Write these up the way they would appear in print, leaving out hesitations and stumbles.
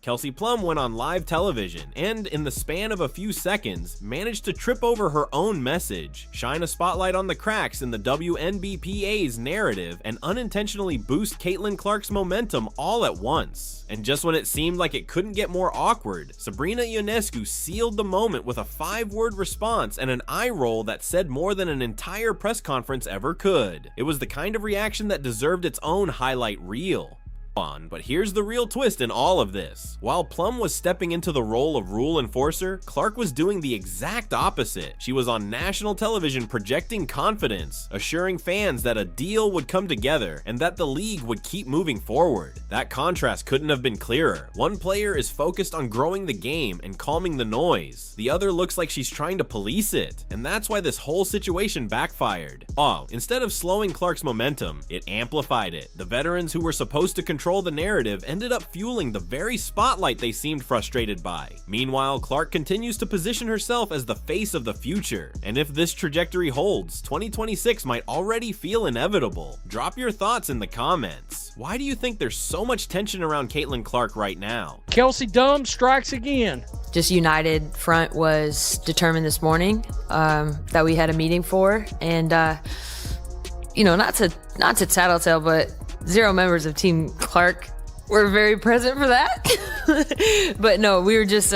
Kelsey Plum went on live television and, in the span of a few seconds, managed to trip over her own message, shine a spotlight on the cracks in the WNBPA's narrative, and unintentionally boost Caitlin Clark's momentum all at once. And just when it seemed like it couldn't get more awkward, Sabrina Ionescu sealed the moment with a 5-word response and an eye roll that said more than an entire press conference ever could. It was the kind of reaction that deserved its own highlight reel. But here's the real twist in all of this. While Plum was stepping into the role of rule enforcer, Clark was doing the exact opposite. She was on national television projecting confidence, assuring fans that a deal would come together and that the league would keep moving forward. That contrast couldn't have been clearer. One player is focused on growing the game and calming the noise. The other looks like she's trying to police it, and that's why this whole situation backfired. Instead of slowing Clark's momentum, it amplified it. The veterans who were supposed to control the narrative ended up fueling the very spotlight they seemed frustrated by. Meanwhile, Clark continues to position herself as the face of the future, and if this trajectory holds, 2026 might already feel inevitable. Drop your thoughts in the comments. Why do you think there's so much tension around Caitlin Clark right now? Kelsey Dumb strikes again. Just united front was determined this morning that we had a meeting for, and not to tattletale, but 0 members of Team Clark were very present for that. But no, we were just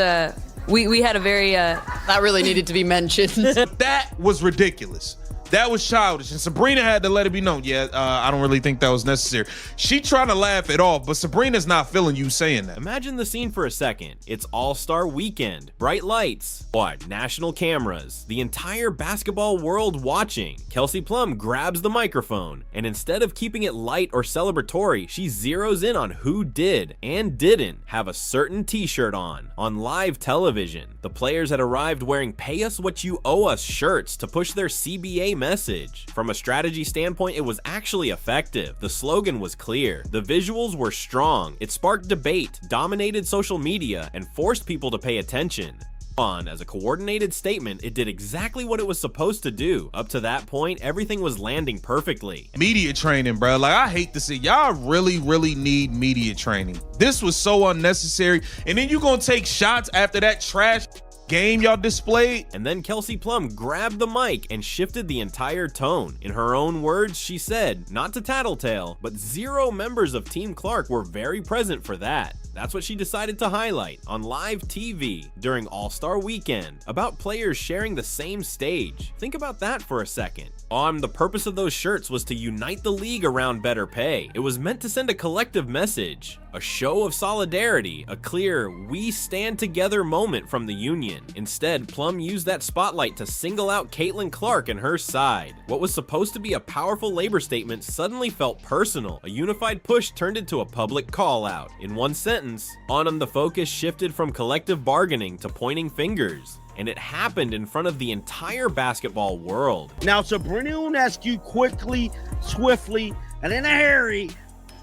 we had a very that really needed to be mentioned. That was ridiculous. That was childish, and Sabrina had to let it be known. I don't really think that was necessary. She trying to laugh it off, but Sabrina's not feeling you saying that. Imagine the scene for a second. It's All-Star Weekend, bright lights, national cameras, the entire basketball world watching. Kelsey Plum grabs the microphone, and instead of keeping it light or celebratory, she zeroes in on who did and didn't have a certain t-shirt on live television. The players had arrived wearing "Pay Us What You Owe Us" shirts to push their CBA message. From a strategy standpoint, it was actually effective. The slogan was clear. The visuals were strong. It sparked debate, dominated social media, and forced people to pay attention. As a coordinated statement, it did exactly what it was supposed to do. Up to that point, everything was landing perfectly. Media training, bro. I hate to see y'all really need media training. This was so unnecessary. And then you gonna take shots after that trash game y'all displayed? And then Kelsey Plum grabbed the mic and shifted the entire tone. In her own words, she said, not to tattletale, but 0 members of Team Clark were very present for that. That's what she decided to highlight on live TV during All-Star Weekend, about players sharing the same stage. Think about that for a second. The purpose of those shirts was to unite the league around better pay. It was meant to send a collective message, a show of solidarity, a clear "we stand together" moment from the union. Instead, Plum used that spotlight to single out Caitlin Clark and her side. What was supposed to be a powerful labor statement suddenly felt personal. A unified push turned into a public call-out. In one sentence, the focus shifted from collective bargaining to pointing fingers. And it happened in front of the entire basketball world. Now, Sabrina Ionescu quickly, swiftly, and in a hurry,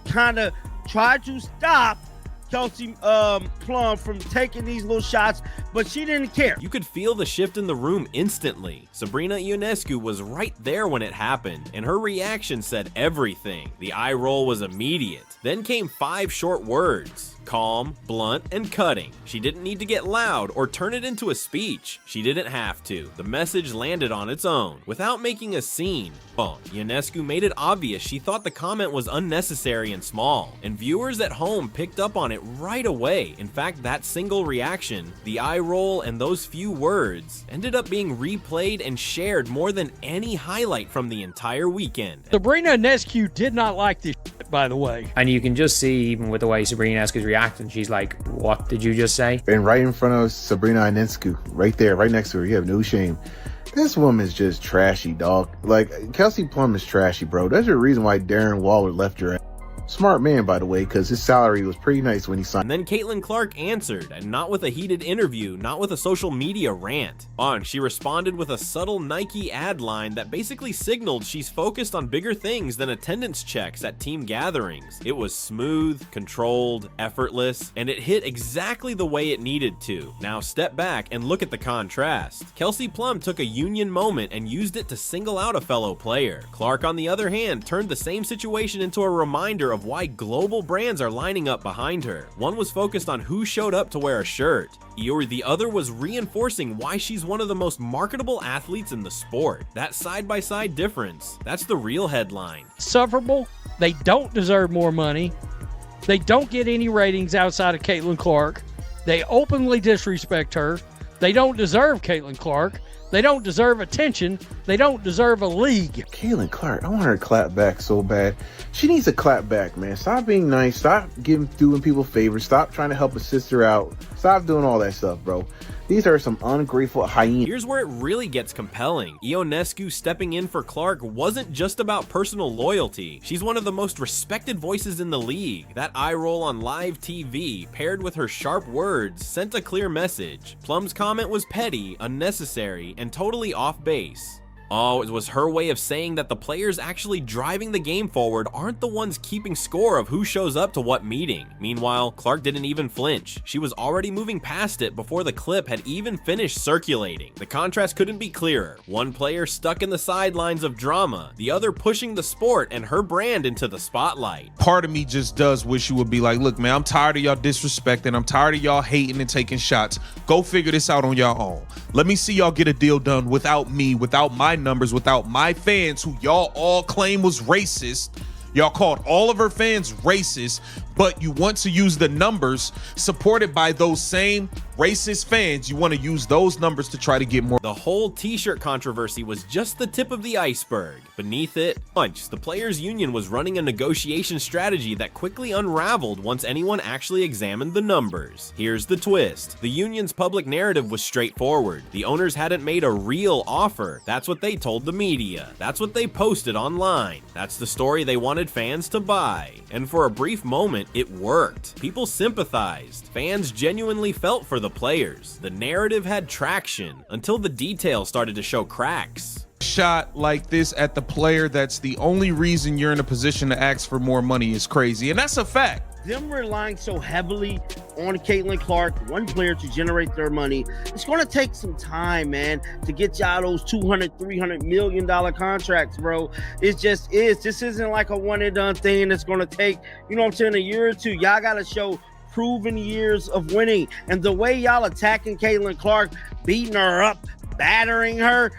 kind of tried to stop Kelsey Plum from taking these little shots, but she didn't care. You could feel the shift in the room instantly. Sabrina Ionescu was right there when it happened, and her reaction said everything. The eye roll was immediate. Then came 5 short words. Calm, blunt, and cutting. She didn't need to get loud or turn it into a speech. She didn't have to. The message landed on its own, without making a scene. Ionescu made it obvious she thought the comment was unnecessary and small, and viewers at home picked up on it right away. In fact, that single reaction, the eye roll, and those few words ended up being replayed and shared more than any highlight from the entire weekend. Sabrina Ionescu did not like this shit, by the way. And you can just see, even with the way Sabrina Ionescu's reacting, she's like, what did you just say? And right in front of Sabrina Ionescu, right there, right next to her, you have no shame. This woman's just trashy, dog. Kelsey Plum is trashy, bro. That's the reason why Darren Waller left her. Smart man, by the way, because his salary was pretty nice when he signed. And then Caitlin Clark answered, and not with a heated interview, not with a social media rant. She responded with a subtle Nike ad line that basically signaled she's focused on bigger things than attendance checks at team gatherings. It was smooth, controlled, effortless, and it hit exactly the way it needed to. Now step back and look at the contrast. Kelsey Plum took a union moment and used it to single out a fellow player. Clark, on the other hand, turned the same situation into a reminder of why global brands are lining up behind her. One was focused on who showed up to wear a shirt, or the other was reinforcing why she's one of the most marketable athletes in the sport. That side-by-side difference, that's the real headline. Sufferable. They don't deserve more money. They don't get any ratings outside of Caitlin Clark. They openly disrespect her. They don't deserve Caitlin Clark. They don't deserve attention. They don't deserve a league. Caitlin Clark, I want her to clap back so bad. She needs to clap back, man. Stop being nice. Stop doing people favors. Stop trying to help a sister out. Stop doing all that stuff, bro. These are some ungrateful hyenas. Here's where it really gets compelling. Ionescu stepping in for Clark wasn't just about personal loyalty. She's one of the most respected voices in the league. That eye roll on live TV, paired with her sharp words, sent a clear message. Plum's comment was petty, unnecessary, and totally off base. Oh, it was her way of saying that the players actually driving the game forward aren't the ones keeping score of who shows up to what meeting. Meanwhile, Clark didn't even flinch. She was already moving past it before the clip had even finished circulating. The contrast couldn't be clearer. One player stuck in the sidelines of drama, the other pushing the sport and her brand into the spotlight. Part of me just does wish you would be like, look, man, I'm tired of y'all disrespecting. I'm tired of y'all hating and taking shots. Go figure this out on your own. Let me see y'all get a deal done without me, without my numbers, without my fans who y'all all claim was racist. Y'all called all of her fans racist, but you want to use the numbers supported by those same racist fans. You want to use those numbers to try to get more. The whole t-shirt controversy was just the tip of the iceberg. Beneath it, the players' union was running a negotiation strategy that quickly unraveled once anyone actually examined the numbers. Here's the twist. The union's public narrative was straightforward. The owners hadn't made a real offer. That's what they told the media. That's what they posted online. That's the story they wanted fans to buy. And for a brief moment, it worked. People sympathized. Fans genuinely felt for the players. The narrative had traction until the details started to show cracks. Shot like this at the player that's the only reason you're in a position to ask for more money is crazy, and that's a fact. Them relying so heavily on Caitlin Clark, one player, to generate their money, it's going to take some time, man, to get y'all those $200, $300 million contracts, bro. It just is. This isn't like a one and done thing that's going to take, you know what I'm saying, a year or two. Y'all got to show proven years of winning. And the way y'all attacking Caitlin Clark, beating her up, battering her,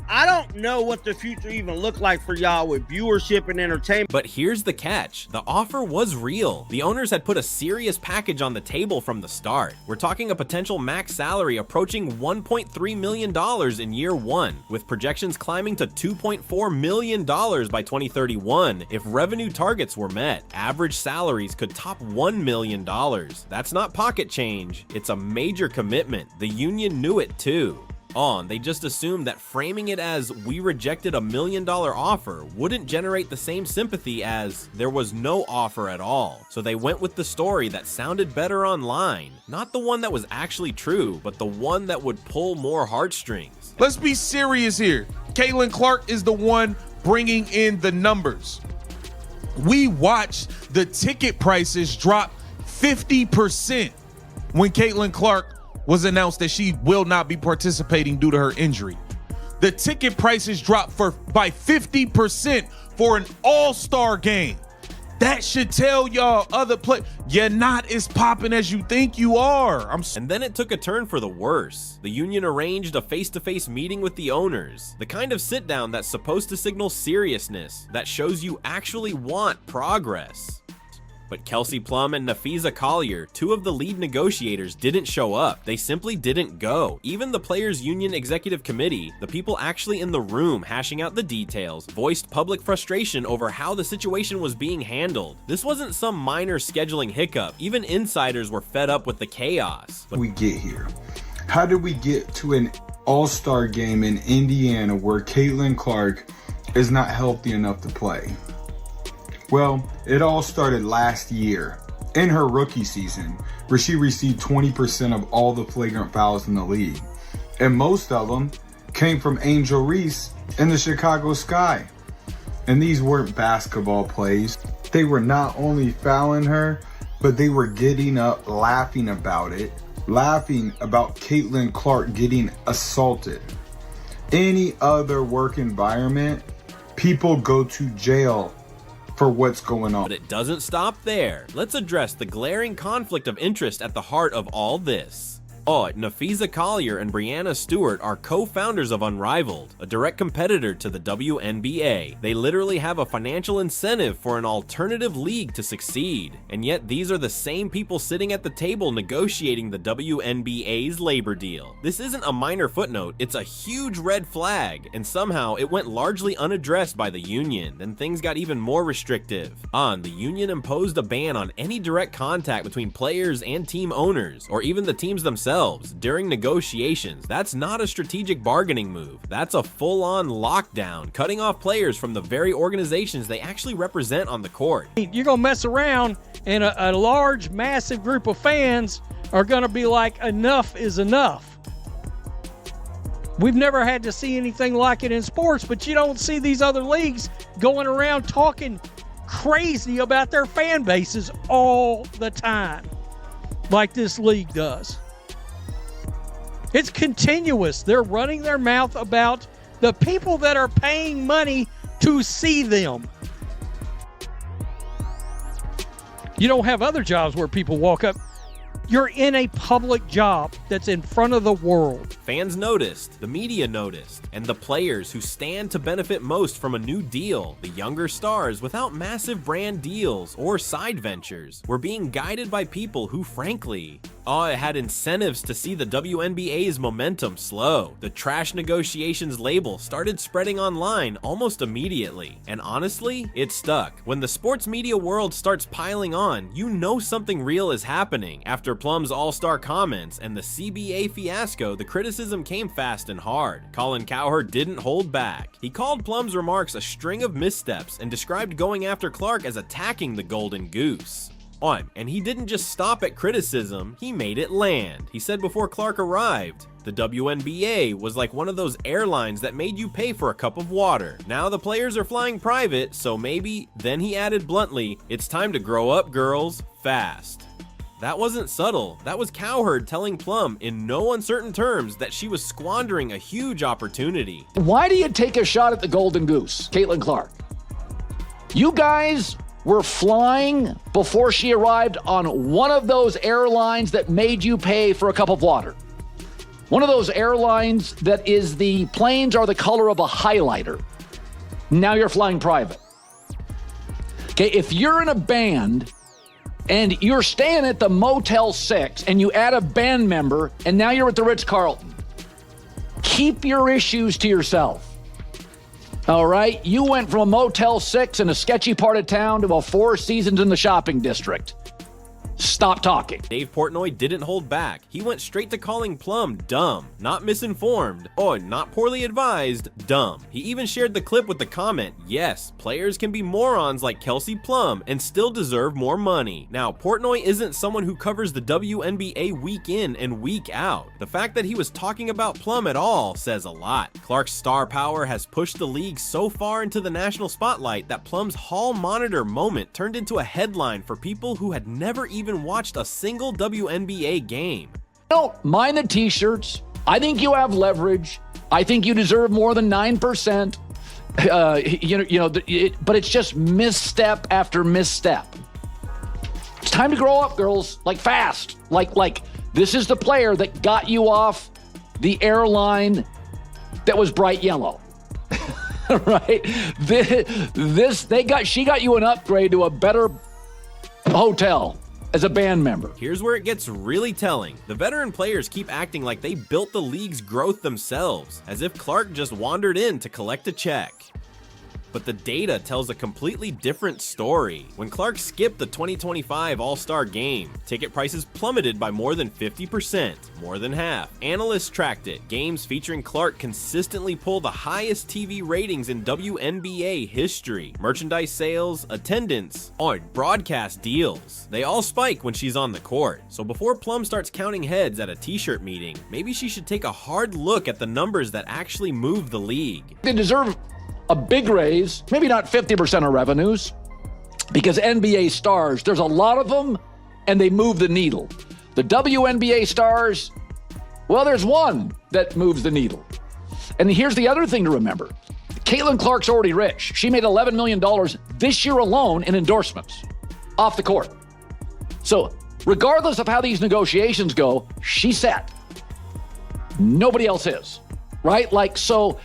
I don't know what the future even look like for y'all with viewership and entertainment. But here's the catch. The offer was real. The owners had put a serious package on the table from the start. We're talking a potential max salary approaching $1.3 million in year one, with projections climbing to $2.4 million by 2031 if revenue targets were met. Average salaries could top $1 million. That's not pocket change. It's a major commitment. The union knew it too. They just assumed that framing it as we rejected $1 million offer wouldn't generate the same sympathy as there was no offer at all. So they went with the story that sounded better online, not the one that was actually true, but the one that would pull more heartstrings. Let's be serious here. Caitlin Clark is the one bringing in the numbers. We watched the ticket prices drop 50% when Caitlin Clark was announced that she will not be participating due to her injury. The ticket prices dropped by 50% for an all-star game. That should tell y'all other players, you're not as popping as you think you are. And then it took a turn for the worse. The union arranged a face-to-face meeting with the owners, the kind of sit-down that's supposed to signal seriousness, that shows you actually want progress. But Kelsey, Plum, and Nafiza Collier, two of the lead negotiators, didn't show up. They simply didn't go. Even the Players Union Executive Committee, the people actually in the room hashing out the details, voiced public frustration over how the situation was being handled. This wasn't some minor scheduling hiccup. Even insiders were fed up with the chaos. We get here. How did we get to an all-star game in Indiana where Caitlin Clark is not healthy enough to play? Well, it all started last year in her rookie season, where she received 20% of all the flagrant fouls in the league. And most of them came from Angel Reese in the Chicago Sky. And these weren't basketball plays. They were not only fouling her, but they were getting up, laughing about it, laughing about Caitlin Clark getting assaulted. Any other work environment, people go to jail for what's going on. But it doesn't stop there. Let's address the glaring conflict of interest at the heart of all this. Nafisa Collier and Brianna Stewart are co-founders of Unrivaled, a direct competitor to the WNBA. They literally have a financial incentive for an alternative league to succeed. And yet these are the same people sitting at the table negotiating the WNBA's labor deal. This isn't a minor footnote, it's a huge red flag, and somehow it went largely unaddressed by the union. Then things got even more restrictive. The union imposed a ban on any direct contact between players and team owners, or even the teams themselves, during negotiations. That's not a strategic bargaining move. That's a full-on lockdown, cutting off players from the very organizations they actually represent on the court. You're going to mess around and a large, massive group of fans are going to be like, enough is enough. We've never had to see anything like it in sports, but you don't see these other leagues going around talking crazy about their fan bases all the time like this league does. It's continuous. They're running their mouth about the people that are paying money to see them. You don't have other jobs where people walk up. You're in a public job that's in front of the world. Fans noticed, the media noticed, and the players who stand to benefit most from a new deal, the younger stars without massive brand deals or side ventures, were being guided by people who, frankly, had incentives to see the WNBA's momentum slow. The trash negotiations label started spreading online almost immediately, and honestly, it stuck. When the sports media world starts piling on, you know something real is happening. After Plum's all-star comments and the CBA fiasco, the criticism came fast and hard. Colin Cowherd didn't hold back. He called Plum's remarks a string of missteps and described going after Clark as attacking the Golden Goose. And he didn't just stop at criticism, he made it land. He said before Clark arrived, the WNBA was like one of those airlines that made you pay for a cup of water. Now the players are flying private, so maybe, then he added bluntly, it's time to grow up, girls, fast. That wasn't subtle. That was Cowherd telling Plum in no uncertain terms that she was squandering a huge opportunity. Why do you take a shot at the Golden Goose, Caitlin Clark? You guys were flying before she arrived on one of those airlines that made you pay for a cup of water. One of those airlines that is the planes are the color of a highlighter. Now you're flying private. Okay, if you're in a band and you're staying at the Motel 6 and you add a band member and now you're at the Ritz-Carlton, keep your issues to yourself. All right, you went from a Motel 6 in a sketchy part of town to a Four Seasons in the shopping district. Stop talking. Dave Portnoy didn't hold back. He went straight to calling Plum dumb, not misinformed, or not poorly advised, dumb. He even shared the clip with the comment, yes, players can be morons like Kelsey Plum and still deserve more money. Now, Portnoy isn't someone who covers the WNBA week in and week out. The fact that he was talking about Plum at all says a lot. Clark's star power has pushed the league so far into the national spotlight that Plum's hall monitor moment turned into a headline for people who had never even watched a single WNBA game. Don't mind the t-shirts. I think you have leverage. I think you deserve more than 9%. But it's just misstep after misstep. It's time to grow up, girls. Like fast. Like this is the player that got you off the airline that was bright yellow. Right? She got you an upgrade to a better hotel as a band member. Here's where it gets really telling. The veteran players keep acting like they built the league's growth themselves, as if Clark just wandered in to collect a check. But the data tells a completely different story. When Clark skipped the 2025 All-Star Game, ticket prices plummeted by more than 50%, more than half. Analysts tracked it. Games featuring Clark consistently pull the highest TV ratings in WNBA history. Merchandise sales, attendance, broadcast deals. They all spike when she's on the court. So before Plum starts counting heads at a t-shirt meeting, maybe she should take a hard look at the numbers that actually move the league. They deserve a big raise, maybe not 50% of revenues, because NBA stars, there's a lot of them, and they move the needle. The WNBA stars, well, there's one that moves the needle. And here's the other thing to remember. Caitlin Clark's already rich. She made $11 million this year alone in endorsements off the court. So regardless of how these negotiations go, she's set. Nobody else is, right? Like, so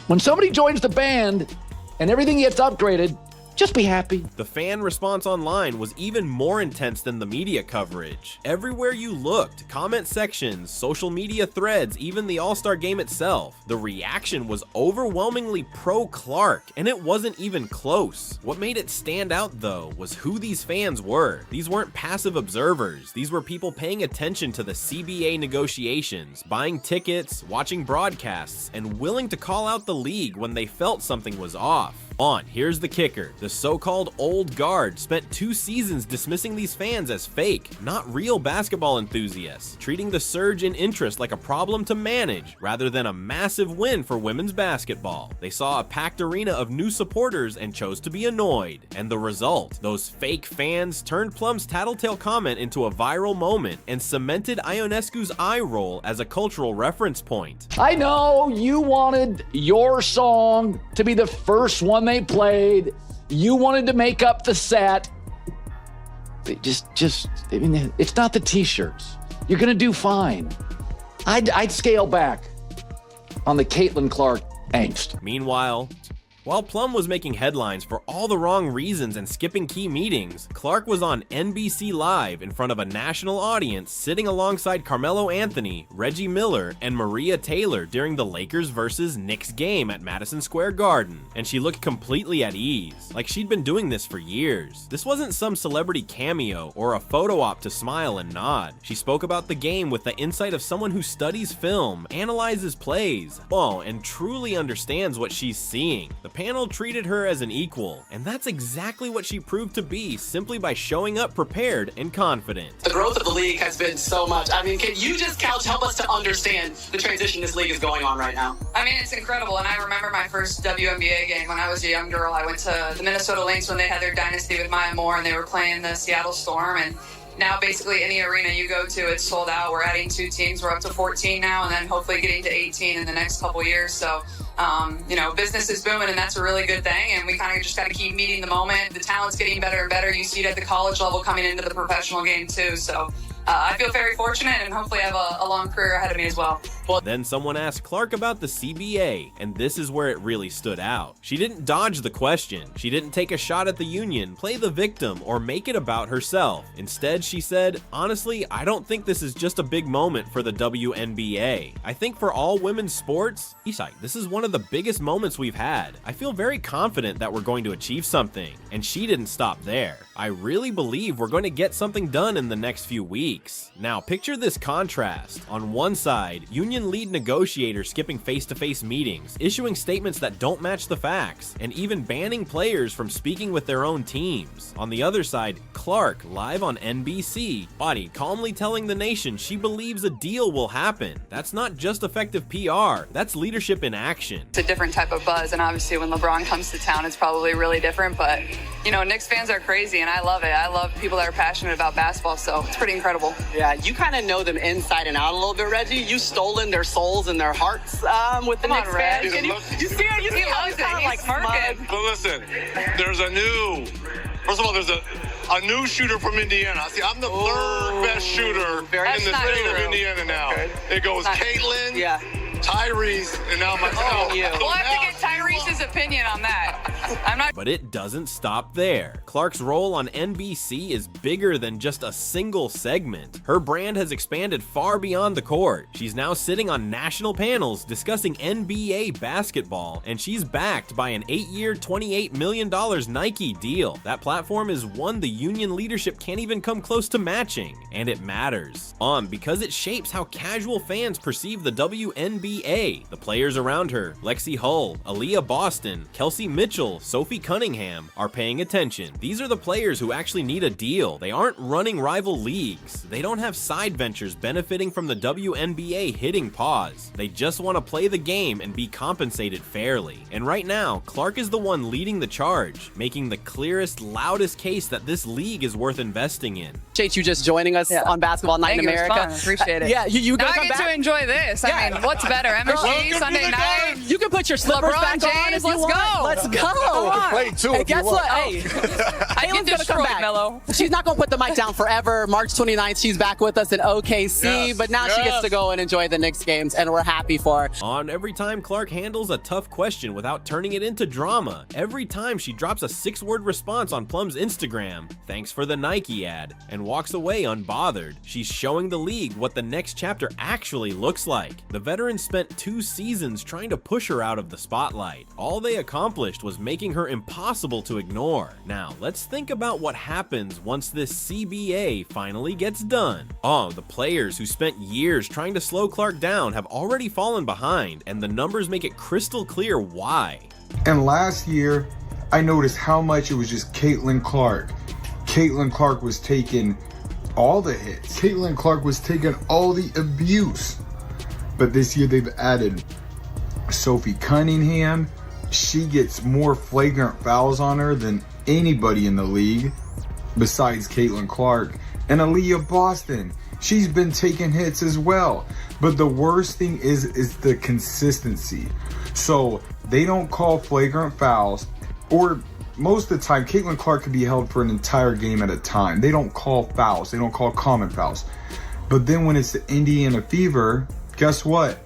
when somebody joins the band and everything gets upgraded, just be happy. The fan response online was even more intense than the media coverage. Everywhere you looked, comment sections, social media threads, even the All-Star game itself, the reaction was overwhelmingly pro-Clark, and it wasn't even close. What made it stand out, though, was who these fans were. These weren't passive observers. These were people paying attention to the CBA negotiations, buying tickets, watching broadcasts, and willing to call out the league when they felt something was off. Here's the kicker. The so-called old guard spent 2 seasons dismissing these fans as fake, not real basketball enthusiasts, treating the surge in interest like a problem to manage rather than a massive win for women's basketball. They saw a packed arena of new supporters and chose to be annoyed. And the result, those fake fans turned Plum's tattletale comment into a viral moment and cemented Ionescu's eye roll as a cultural reference point. I know you wanted your song to be the first one they played. You wanted to make up the set. I mean, it's not the t-shirts. You're gonna do fine. I'd scale back on the Caitlin Clark angst. Meanwhile, while Plum was making headlines for all the wrong reasons and skipping key meetings, Clark was on NBC Live in front of a national audience sitting alongside Carmelo Anthony, Reggie Miller, and Maria Taylor during the Lakers vs. Knicks game at Madison Square Garden, and she looked completely at ease, like she'd been doing this for years. This wasn't some celebrity cameo or a photo op to smile and nod. She spoke about the game with the insight of someone who studies film, analyzes plays, and truly understands what she's seeing. The panel treated her as an equal, and that's exactly what she proved to be simply by showing up prepared and confident. The growth of the league has been so much. I mean, can you just help us to understand the transition this league is going on right now? I mean, it's incredible, and I remember my first WNBA game when I was a young girl. I went to the Minnesota Lynx when they had their dynasty with Maya Moore, and they were playing the Seattle Storm, and now basically any arena you go to, it's sold out. We're adding 2 teams. We're up to 14 now, and then hopefully getting to 18 in the next couple years. So, business is booming, and that's a really good thing. And we kind of just got to keep meeting the moment. The talent's getting better and better. You see it at the college level coming into the professional game too. So I feel very fortunate, and hopefully I have a long career ahead of me as well. Then someone asked Clark about the CBA, and this is where it really stood out. She didn't dodge the question. She didn't take a shot at the union, play the victim, or make it about herself. Instead, she said, honestly, I don't think this is just a big moment for the WNBA. I think for all women's sports, this is one of the biggest moments we've had. I feel very confident that we're going to achieve something. And she didn't stop there. I really believe we're going to get something done in the next few weeks. Now, picture this contrast. On one side, union lead negotiators skipping face-to-face meetings, issuing statements that don't match the facts, and even banning players from speaking with their own teams. On the other side, Clark, live on NBC, calmly telling the nation she believes a deal will happen. That's not just effective PR, that's leadership in action. It's a different type of buzz, and obviously when LeBron comes to town, it's probably really different, but Knicks fans are crazy, and I love it. I love people that are passionate about basketball, so it's pretty incredible. Yeah, you kind of know them inside and out a little bit, Reggie. You've stolen their souls and their hearts with the Knicks fans. You see how he's kind of like smug. But listen, there's a new shooter from Indiana. See, I'm the third best shooter in the state of Indiana now. Okay. It goes Caitlin, Tyrese, and now myself. We'll have to get Tyrese's opinion on that. But it doesn't stop there. Clark's role on NBC is bigger than just a single segment. Her brand has expanded far beyond the court. She's now sitting on national panels discussing NBA basketball, and she's backed by an 8-year, $28 million Nike deal. That platform is one the union leadership can't even come close to matching, and it matters. Because it shapes how casual fans perceive the WNBA. The players around her, Lexi Hull, Aaliyah Boston, Kelsey Mitchell, Hill, Sophie Cunningham are paying attention. These are the players who actually need a deal. They aren't running rival leagues. They don't have side ventures benefiting from the WNBA hitting pause. They just want to play the game and be compensated fairly. And right now, Clark is the one leading the charge, making the clearest, loudest case that this league is worth investing in. Appreciate you just joining us on Basketball Night in America. Appreciate it. Yeah, you now gonna I come get back? to enjoy this. I mean, what's better, MSG Sunday night? You can put your slippers LeBron back on James, if you let's want. go. Let's go. Play too. Hey, if you guess want. what? Hey, I Caitlin's get gonna come back. Mello. She's not gonna put the mic down forever. March 29th, she's back with us in OKC, Yes, but now she gets to go and enjoy the Knicks games, and we're happy for her. On every time Clark handles a tough question without turning it into drama, every time she drops a 6-word response on Plum's Instagram, thanks for the Nike ad, and walks away unbothered, she's showing the league what the next chapter actually looks like. The veteran spent 2 seasons trying to push her out of the spotlight. All they accomplished was making her impossible to ignore. Now, let's think about what happens once this CBA finally gets done. Oh, the players who spent years trying to slow Clark down have already fallen behind, and the numbers make it crystal clear why. And last year, I noticed how much it was just Caitlin Clark. Caitlin Clark was taking all the hits. Caitlin Clark was taking all the abuse. But this year they've added Sophie Cunningham. She gets more flagrant fouls on her than anybody in the league besides Caitlin Clark. And Aaliyah Boston, she's been taking hits as well. But the worst thing is the consistency. So they don't call flagrant fouls, or most of the time Caitlin Clark can be held for an entire game at a time. They don't call fouls, they don't call common fouls. But then when it's the Indiana Fever, guess what?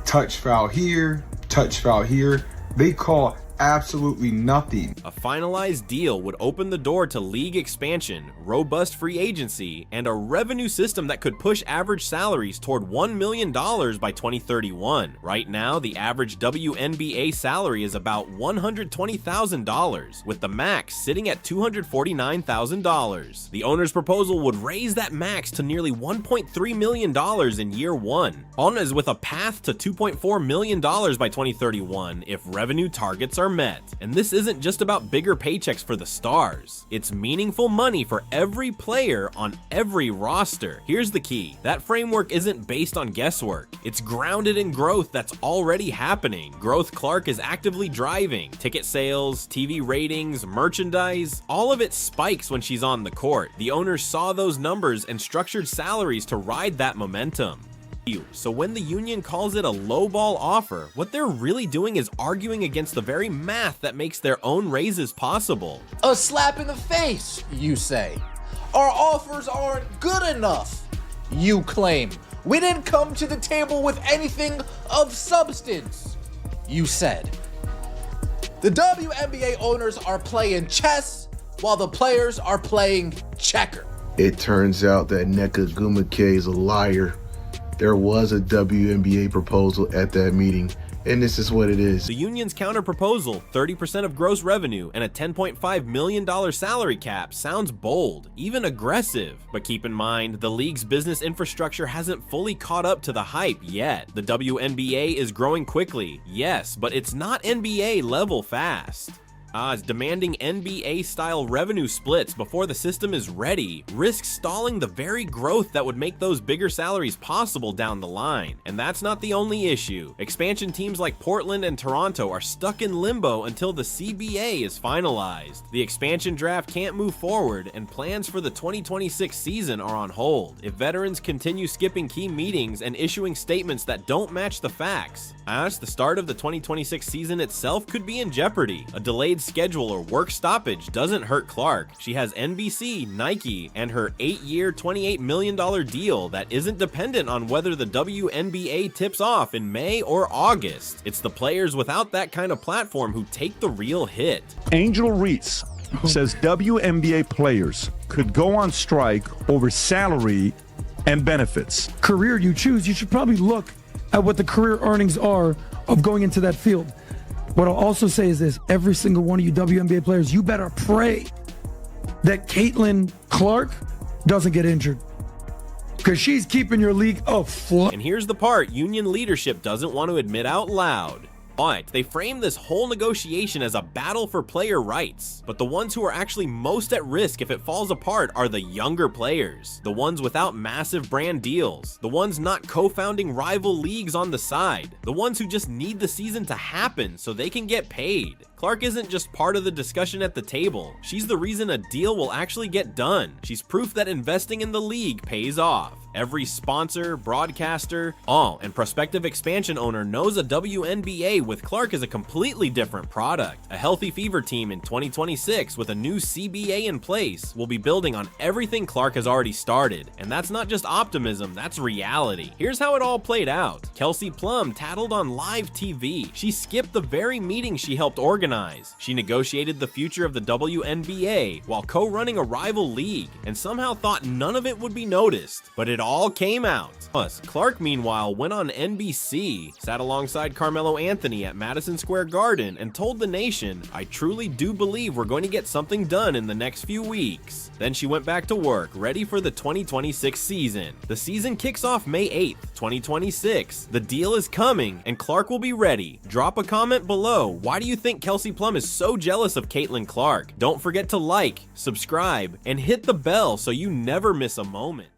Touch foul here, touch foul here. They call absolutely nothing. A finalized deal would open the door to league expansion, robust free agency, and a revenue system that could push average salaries toward $1 million by 2031. Right now, the average WNBA salary is about $120,000, with the max sitting at $249,000. The owner's proposal would raise that max to nearly $1.3 million in year 1, on as with a path to $2.4 million by 2031 if revenue targets are met. And this isn't just about bigger paychecks for the stars. It's meaningful money for every player on every roster. Here's the key. That framework isn't based on guesswork. It's grounded in growth that's already happening. Growth Clark is actively driving. Ticket sales, TV ratings, merchandise, all of it spikes when she's on the court. The owners saw those numbers and structured salaries to ride that momentum. So when the union calls it a lowball offer, what they're really doing is arguing against the very math that makes their own raises possible. A slap in the face, you say. Our offers aren't good enough, you claim. We didn't come to the table with anything of substance, you said. The WNBA owners are playing chess while the players are playing checker. It turns out that Nneka Ogwumike is a liar. There was a WNBA proposal at that meeting, and this is what it is. The union's counter proposal, 30% of gross revenue and a $10.5 million salary cap, sounds bold, even aggressive. But keep in mind, the league's business infrastructure hasn't fully caught up to the hype yet. The WNBA is growing quickly, yes, but it's not NBA level fast. Demanding NBA-style revenue splits before the system is ready risks stalling the very growth that would make those bigger salaries possible down the line. And that's not the only issue. Expansion teams like Portland and Toronto are stuck in limbo until the CBA is finalized. The expansion draft can't move forward, and plans for the 2026 season are on hold if veterans continue skipping key meetings and issuing statements that don't match the facts. The start of the 2026 season itself could be in jeopardy. A delayed schedule or work stoppage doesn't hurt Clark. She has NBC, Nike, and her 8-year, $28 million deal that isn't dependent on whether the WNBA tips off in May or August. It's the players without that kind of platform who take the real hit. Angel Reese says WNBA players could go on strike over salary and benefits. Career you choose, you should probably look at what the career earnings are of going into that field. What I'll also say is this: every single one of you WNBA players, you better pray that Caitlin Clark doesn't get injured, because she's keeping your league afloat. And here's the part union leadership doesn't want to admit out loud. But they frame this whole negotiation as a battle for player rights. But the ones who are actually most at risk if it falls apart are the younger players, the ones without massive brand deals, the ones not co-founding rival leagues on the side, the ones who just need the season to happen so they can get paid. Clark isn't just part of the discussion at the table, she's the reason a deal will actually get done. She's proof that investing in the league pays off. Every sponsor, broadcaster, and prospective expansion owner knows a WNBA with Clark is a completely different product. A healthy Fever team in 2026 with a new CBA in place will be building on everything Clark has already started. And that's not just optimism, that's reality. Here's how it all played out. Kelsey Plum tattled on live TV. She skipped the very meeting she helped organize. She negotiated the future of the WNBA while co-running a rival league and somehow thought none of it would be noticed. But it all came out. Plus, Clark meanwhile went on NBC, sat alongside Carmelo Anthony at Madison Square Garden and told the nation, "I truly do believe we're going to get something done in the next few weeks." Then she went back to work, ready for the 2026 season. The season kicks off May 8th, 2026. The deal is coming and Clark will be ready. Drop a comment below. Why do you think Kelsey Plum is so jealous of Caitlin Clark? Don't forget to like, subscribe, and hit the bell so you never miss a moment.